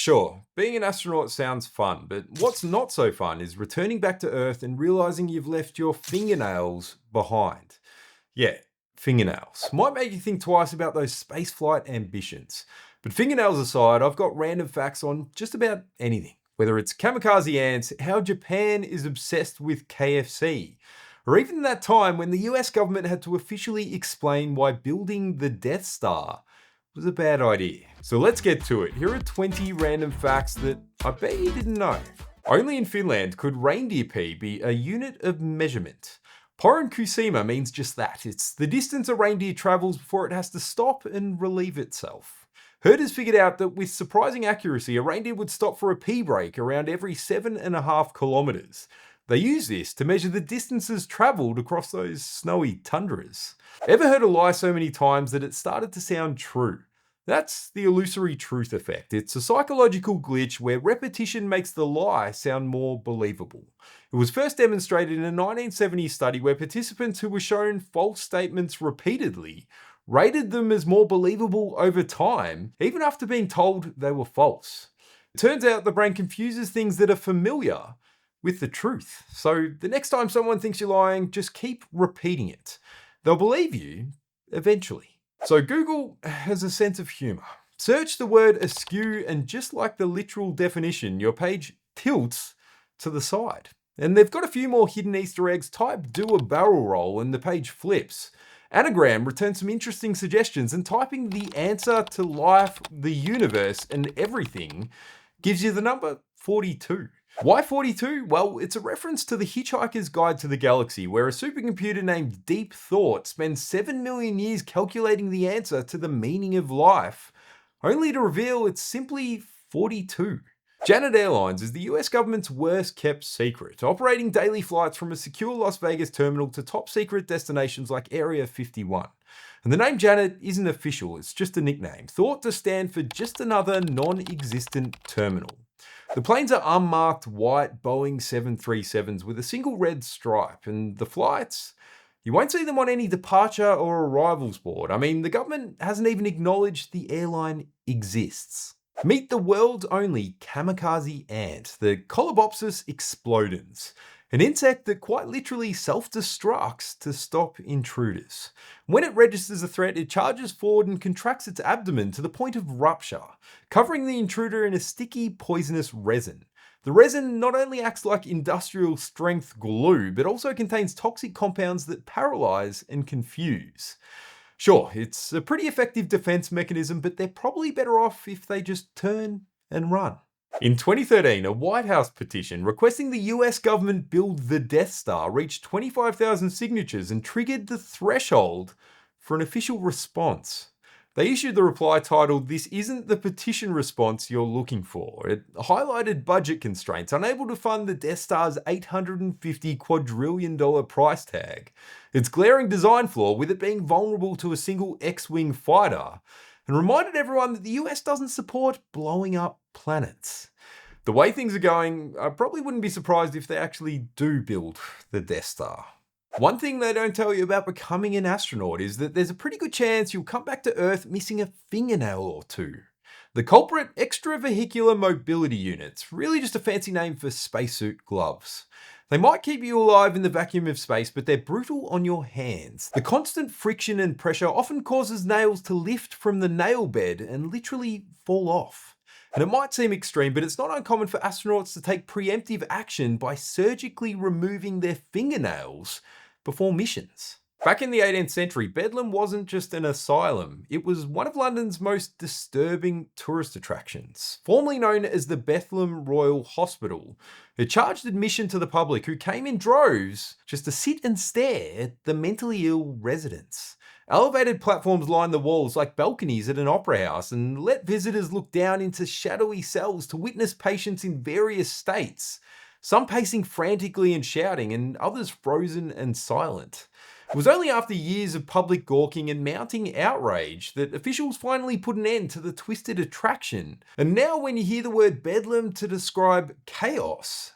Sure, being an astronaut sounds fun, but what's not so fun is returning back to Earth and realizing you've left your fingernails behind. Yeah, fingernails. Might make you think twice about those spaceflight ambitions. But fingernails aside, I've got random facts on just about anything. Whether it's Kamikaze Ants, how Japan is obsessed with KFC, or even that time when the US government had to officially explain why building the Death Star was a bad idea. So let's get to it. Here are 20 random facts that I bet you didn't know. Only in Finland could reindeer pee be a unit of measurement. Kusima means just that. It's the distance a reindeer travels before it has to stop and relieve itself. Herders figured out that with surprising accuracy, a reindeer would stop for a pee break around every 7.5 kilometers. They use this to measure the distances traveled across those snowy tundras. Ever heard a lie so many times that it started to sound true? That's the illusory truth effect. It's a psychological glitch where repetition makes the lie sound more believable. It was first demonstrated in a 1970 study where participants who were shown false statements repeatedly rated them as more believable over time, even after being told they were false. It turns out the brain confuses things that are familiar with the truth. So the next time someone thinks you're lying, just keep repeating it. They'll believe you eventually. So Google has a sense of humor. Search the word askew and just like the literal definition, your page tilts to the side. And they've got a few more hidden Easter eggs. Type do a barrel roll and the page flips. Anagram returns some interesting suggestions, and typing the answer to life, the universe, and everything gives you the number 42. Why 42? Well, it's a reference to the Hitchhiker's Guide to the Galaxy, where a supercomputer named Deep Thought spends 7 million years calculating the answer to the meaning of life, only to reveal it's simply 42. Janet Airlines is the US government's worst kept secret, operating daily flights from a secure Las Vegas terminal to top secret destinations like Area 51. And the name Janet isn't official, it's just a nickname, thought to stand for just another non-existent terminal. The planes are unmarked white Boeing 737s with a single red stripe, and the flights, you won't see them on any departure or arrivals board. I mean, the government hasn't even acknowledged the airline exists. Meet the world's only Kamikaze ant, the Colobopsis explodens, an insect that quite literally self-destructs to stop intruders. When it registers a threat, it charges forward and contracts its abdomen to the point of rupture, covering the intruder in a sticky, poisonous resin. The resin not only acts like industrial strength glue, but also contains toxic compounds that paralyze and confuse. Sure, it's a pretty effective defense mechanism, but they're probably better off if they just turn and run. In 2013, a White House petition requesting the US government build the Death Star reached 25,000 signatures and triggered the threshold for an official response. They issued the reply titled, "This isn't the petition response you're looking for." It highlighted budget constraints, unable to fund the Death Star's $850 quadrillion price tag, its glaring design flaw with it being vulnerable to a single X-Wing fighter, and reminded everyone that the US doesn't support blowing up planets. The way things are going, I probably wouldn't be surprised if they actually do build the Death Star. One thing they don't tell you about becoming an astronaut is that there's a pretty good chance you'll come back to Earth missing a fingernail or two. The culprit, extravehicular mobility units, really just a fancy name for spacesuit gloves. They might keep you alive in the vacuum of space, but they're brutal on your hands. The constant friction and pressure often causes nails to lift from the nail bed and literally fall off. And it might seem extreme, but it's not uncommon for astronauts to take preemptive action by surgically removing their fingernails before missions. Back in the 18th century, Bedlam wasn't just an asylum, it was one of London's most disturbing tourist attractions. Formerly known as the Bedlam Royal Hospital, it charged admission to the public who came in droves just to sit and stare at the mentally ill residents. Elevated platforms lined the walls like balconies at an opera house and let visitors look down into shadowy cells to witness patients in various states, some pacing frantically and shouting, and others frozen and silent. It was only after years of public gawking and mounting outrage that officials finally put an end to the twisted attraction. And now when you hear the word Bedlam to describe chaos,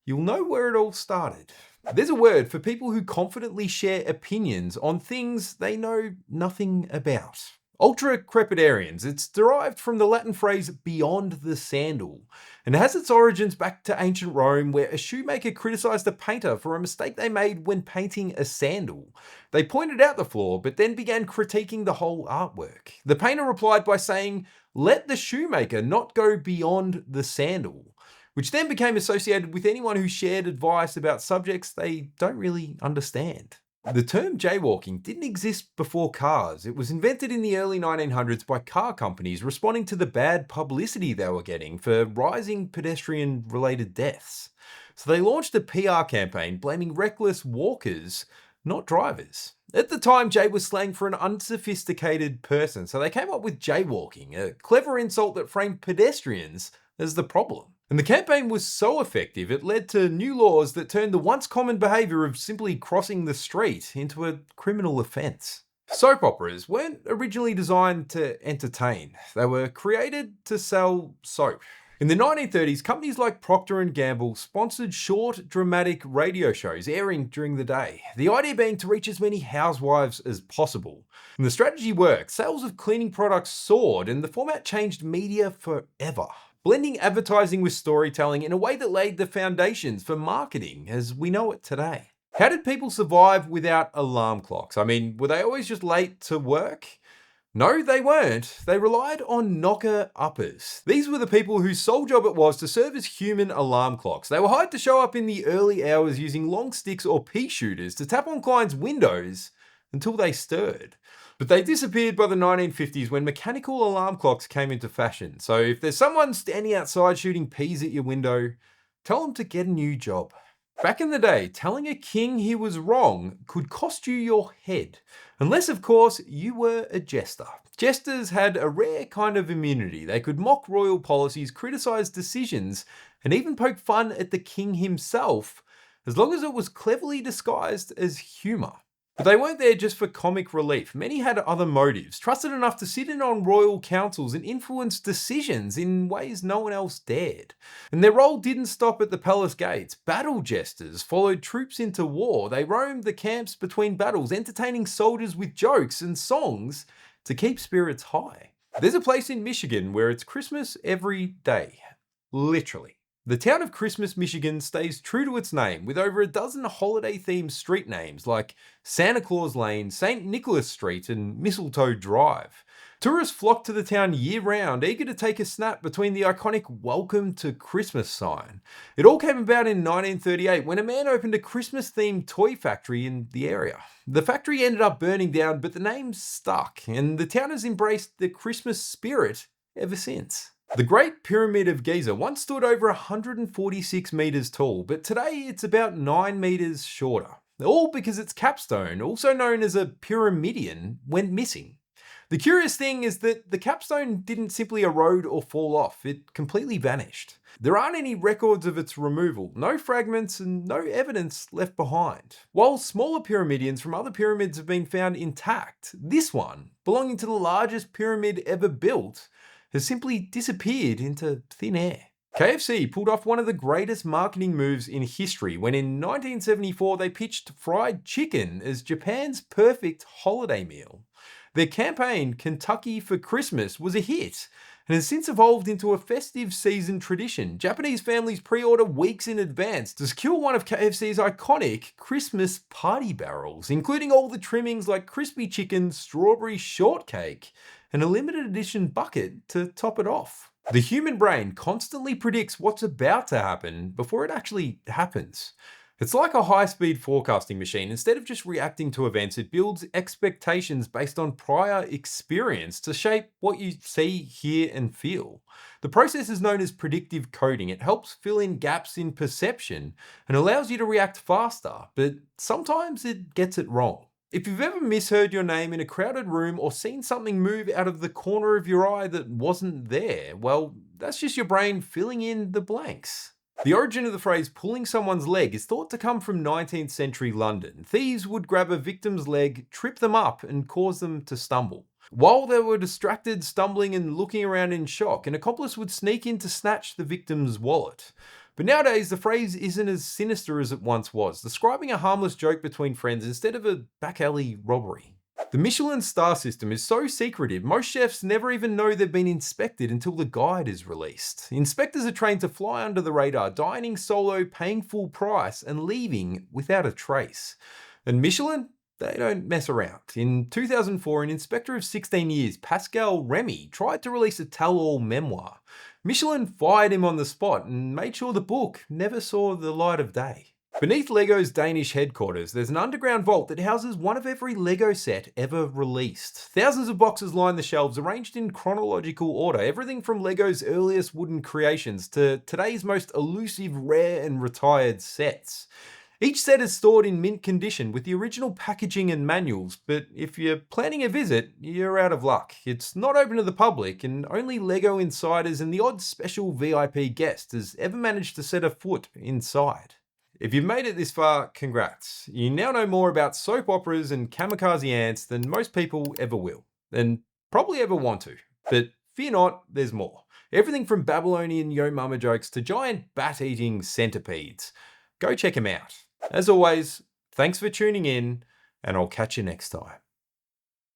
you'll know where it all started. There's a word for people who confidently share opinions on things they know nothing about. Ultra-crepidarians, it's derived from the Latin phrase beyond the sandal, and has its origins back to ancient Rome where a shoemaker criticized a painter for a mistake they made when painting a sandal. They pointed out the flaw, but then began critiquing the whole artwork. The painter replied by saying, "Let the shoemaker not go beyond the sandal," which then became associated with anyone who shared advice about subjects they don't really understand. The term jaywalking didn't exist before cars. It was invented in the early 1900s by car companies responding to the bad publicity they were getting for rising pedestrian-related deaths. So they launched a PR campaign blaming reckless walkers, not drivers. At the time, jay was slang for an unsophisticated person, so they came up with jaywalking, a clever insult that framed pedestrians as the problem. And the campaign was so effective, it led to new laws that turned the once common behaviour of simply crossing the street into a criminal offence. Soap operas weren't originally designed to entertain. They were created to sell soap. In the 1930s, companies like Procter & Gamble sponsored short, dramatic radio shows airing during the day. The idea being to reach as many housewives as possible. And the strategy worked. Sales of cleaning products soared, and the format changed media forever, blending advertising with storytelling in a way that laid the foundations for marketing as we know it today. How did people survive without alarm clocks? I mean, were they always just late to work? No, they weren't. They relied on knocker-uppers. These were the people whose sole job it was to serve as human alarm clocks. They were hired to show up in the early hours using long sticks or pea shooters to tap on clients' windows until they stirred. But they disappeared by the 1950s when mechanical alarm clocks came into fashion. So if there's someone standing outside shooting peas at your window, tell them to get a new job. Back in the day, telling a king he was wrong could cost you your head. Unless, of course, you were a jester. Jesters had a rare kind of immunity. They could mock royal policies, criticize decisions, and even poke fun at the king himself, as long as it was cleverly disguised as humour. But they weren't there just for comic relief. Many had other motives, trusted enough to sit in on royal councils and influence decisions in ways no one else dared. And their role didn't stop at the palace gates. Battle jesters followed troops into war. They roamed the camps between battles, entertaining soldiers with jokes and songs to keep spirits high. There's a place in Michigan where it's Christmas every day. Literally. The town of Christmas, Michigan stays true to its name with over a dozen holiday-themed street names like Santa Claus Lane, St. Nicholas Street, and Mistletoe Drive. Tourists flock to the town year-round, eager to take a snap between the iconic "Welcome to Christmas" sign. It all came about in 1938 when a man opened a Christmas-themed toy factory in the area. The factory ended up burning down, but the name stuck, and the town has embraced the Christmas spirit ever since. The Great Pyramid of Giza once stood over 146 meters tall, but today it's about 9 meters shorter. All because its capstone, also known as a pyramidion, went missing. The curious thing is that the capstone didn't simply erode or fall off, it completely vanished. There aren't any records of its removal, no fragments and no evidence left behind. While smaller pyramidions from other pyramids have been found intact, this one, belonging to the largest pyramid ever built, has simply disappeared into thin air. KFC pulled off one of the greatest marketing moves in history when in 1974 they pitched fried chicken as Japan's perfect holiday meal. Their campaign, Kentucky for Christmas, was a hit and has since evolved into a festive season tradition. Japanese families pre-order weeks in advance to secure one of KFC's iconic Christmas party barrels, including all the trimmings like crispy chicken, strawberry shortcake, and a limited edition bucket to top it off. The human brain constantly predicts what's about to happen before it actually happens. It's like a high-speed forecasting machine. Instead of just reacting to events, it builds expectations based on prior experience to shape what you see, hear, and feel. The process is known as predictive coding. It helps fill in gaps in perception and allows you to react faster, but sometimes it gets it wrong. If you've ever misheard your name in a crowded room or seen something move out of the corner of your eye that wasn't there, well, that's just your brain filling in the blanks. The origin of the phrase pulling someone's leg is thought to come from 19th century London. Thieves would grab a victim's leg, trip them up, and cause them to stumble. While they were distracted, stumbling, and looking around in shock, an accomplice would sneak in to snatch the victim's wallet. But nowadays, the phrase isn't as sinister as it once was, describing a harmless joke between friends instead of a back alley robbery. The Michelin star system is so secretive, most chefs never even know they've been inspected until the guide is released. Inspectors are trained to fly under the radar, dining solo, paying full price, and leaving without a trace. And Michelin? They don't mess around. In 2004, an inspector of 16 years, Pascal Remy, tried to release a tell-all memoir. Michelin fired him on the spot and made sure the book never saw the light of day. Beneath LEGO's Danish headquarters, there's an underground vault that houses one of every LEGO set ever released. Thousands of boxes line the shelves, arranged in chronological order, everything from LEGO's earliest wooden creations to today's most elusive, rare and retired sets. Each set is stored in mint condition with the original packaging and manuals, but if you're planning a visit, you're out of luck. It's not open to the public, and only LEGO insiders and the odd special VIP guest has ever managed to set a foot inside. If you've made it this far, congrats. You now know more about soap operas and Kamikaze Ants than most people ever will, and probably ever want to. But fear not, there's more. Everything from Babylonian Yo Mama jokes to giant bat-eating centipedes. Go check them out. As always, thanks for tuning in, and I'll catch you next time.